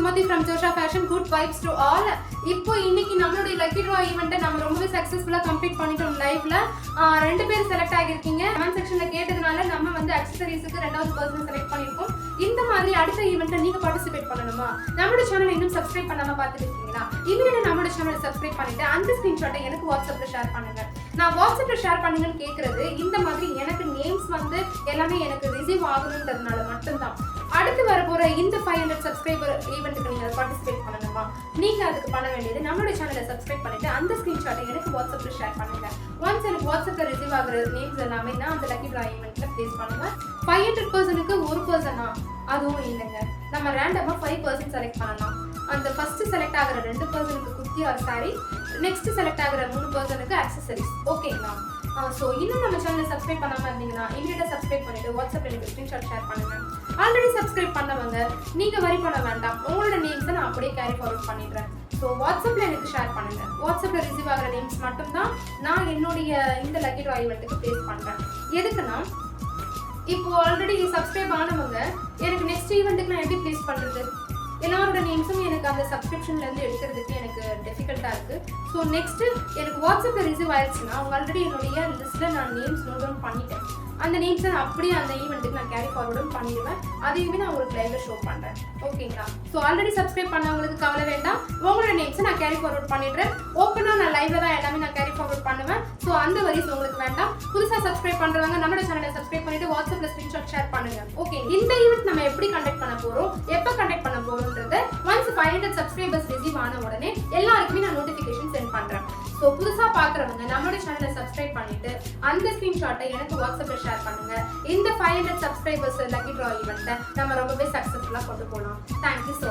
Sumati from Josha Fashion. Good vibes to all. இப்போ இன்னைக்கு நம்மளுடைய லக்கி ட்ரா ஈவென்ட்டை நம்ம ரொம்பவே சக்ஸஸ்ஃபுல்லா கம்ப்ளீட் பண்ணிட்டோம். லைவ்ல ரெண்டு பேர் செலக்ட் ஆகிருக்கீங்க. கமெண்ட் செக்ஷன்ல கேட்டதுனால நம்ம வந்து அக்சஸரீஸ்க்கு ரெண்டாவது பர்சன் செலக்ட் பண்ணிருக்கோம். இந்த மாதிரி அடுத்த ஈவென்ட்ல நீங்க பார்ட்டிசிபேட் பண்ணணுமா? நம்மளுடைய சேனலை இன்னும் சப்ஸ்கிரைப் பண்ணாம பார்த்துட்டு இருக்கீங்களா? இமிடியேட்டா நம்மளுடைய சேனலை சப்ஸ்கிரைப் பண்ணிட்டு அந்த ஸ்கிரீன்ஷாட்டை எனக்கு வாட்ஸ்அப்ல ஷேர் பண்ணுங்க. நான் வாட்ஸ்அப்ல ஷேர் பண்ணுங்கன்னு கேக்குறது இந்த மாதிரி எனக்கு நேம்ஸ் வந்து எல்லாமே எனக்கு ரிசீவ் ஆகணும்ன்றதுனால மட்டும்தான். அடுத்து வர போற இந்த 500 சப்ஸ்கிரைபர் ஈவென்ட்டுக்கு நீங்க பார்ட்டிசிபேட் பண்ணணுமா? நீங்க அதுக்கு பண்ண வேண்டியது நம்மளுடைய சேனலை சப்ஸ்கிரைப் பண்ணிட்டு அந்த ஸ்கிரீன்ஷாட்டை எனக்கு வாட்ஸ்அப்ல ஷேர் பண்ணுங்க. ஒன்ஸ் எனக்கு வாட்ஸ்அப்ல ரிசீவ் ஆகுற நேம்ஸ் எல்லாமே நான் அந்த லக்கி ட்ரா ஈவென்ட்ல பிளேஸ் பண்ணுவேன். 500 பர்சனுக்கு ஒரு பர்சனா? அதுவும் இல்லைங்க. நம்ம ரேண்டமா 5 பர்சன் செலக்ட் பண்ணலாம். அந்த ஃபர்ஸ்ட் செலக்ட் ஆகிற 2 பர்சனுக்கு kurti or sari, next select ஆகிற 3 பர்சனுக்கு அக்சஸரீஸ். ஓகேங்களா? ஸோ இன்னும் நம்ம சேனலை சப்ஸ்கிரைப் பண்ணாம இருந்தீங்கன்னா இமீடியட்டா சப்ஸ்கிரைப் பண்ணிட்டு வாட்ஸ்அப்ல எனக்கு ஸ்கிரீன்ஷாட் ஷேர் பண்ணுங்க. ஆல்ரெடி சப்ஸ்கிரைப் பண்ணவங்க நீங்க வரி பண்ண வேண்டாம். உங்களோட நேம்ஸை நான் அப்படியே கேரி ஃபார்வர்ட் பண்ணிடுறேன். ஸோ வாட்ஸ்அப்ல எனக்கு ஷேர் பண்ணுங்க. வாட்ஸ்அப்ல ரிசீவ் ஆகிற நேம்ஸ் மட்டும்தான் நான் என்னுடைய இந்த லக்கி ட்ரா ஈவென்ட்டுக்கு பிளேஸ் பண்றேன். எதுக்குன்னா இப்போ ஆல்ரெடி சப்ஸ்கிரைப் ஆனவங்க எனக்கு நெக்ஸ்ட் ஈவென்ட்டுக்கு நான் எப்படி பிளேஸ் பண்றது? எல்லாரோட நேம்ஸும் எனக்கு அந்த சப்ஸ்கிரிப்ஷன்ல இருந்து எடுக்கிறதுக்கு எனக்கு டிஃபிகல்ட்டா இருக்கு. ஸோ நெக்ஸ்ட் எனக்கு வாட்ஸ்அப்ல ரிசீவ் ஆயிடுச்சுன்னா அவங்க ஆல்ரெடி என்னுடைய லிஸ்ட்ல நான் நேம்ஸ் நோட் டவுன் பண்ணிட்டேன். அந்த நேம்ஸை நான் அப்படியே அந்த ஈவெண்ட்டுக்கு நான் கேரி ஃபார்வர்டும் பண்ணிடுவேன். அதையுமே நான் உங்களுக்கு லைவ்ல ஷோ பண்றேன். ஓகேங்களா? ஸோ ஆல்ரெடி சப்ஸ்கிரைப் பண்ணவங்களுக்கு கவலை வேண்டாம். உங்களோட நேம்ஸை நான் கேரி ஃபார்வர்ட் பண்ணிடுறேன். ஓப்பனா நான் லைவ்ல தான் எல்லாமே நான் கேரி ஃபார்வர்ட் பண்ணுவேன். ஸோ அந்த வரிஸ் உங்களுக்கு வேண்டாம். புதுசா சப்ஸ்கிரைப் பண்றவங்க நம்மளோட சேனலை சப்ஸ்கிரைப் பண்ணிட்டு வாட்ஸ்அப்ல ஸ்கிரீன்ஷாட் ஷேர் பண்ணுங்க. ஓகே, இந்த ஈவெண்ட் நம்ம எப்படி கண்டக்ட் பண்ண போறோம், எப்ப கண்டக்ட் பண்ண போறோம்ன்றது once 500 சப்ஸ்கிரைபர்ஸ் ரிசீவ் ஆன உடனே எல்லாருக்குமே நான் நோட்டிஃபிகேஷன் சென்ட் பண்றேன். ஸோ புதுசா பாக்குறவங்க நம்மளோட சேனலை சப்ஸ்கிரைப் பண்ணிட்டு அந்த ஸ்கிரீன்ஷாட்டை எனக்கு வாட்ஸ்அப்ல ஷேர் பண்ணுங்க. இந்த 500 சப்ஸ்கிரைபர்ஸ் லக்கி ட்ரா ஈவெண்ட்டை நம்ம ரொம்பவே சக்சஸ்ஃபுல்லா கொண்டு போகலாம். Thank you so much.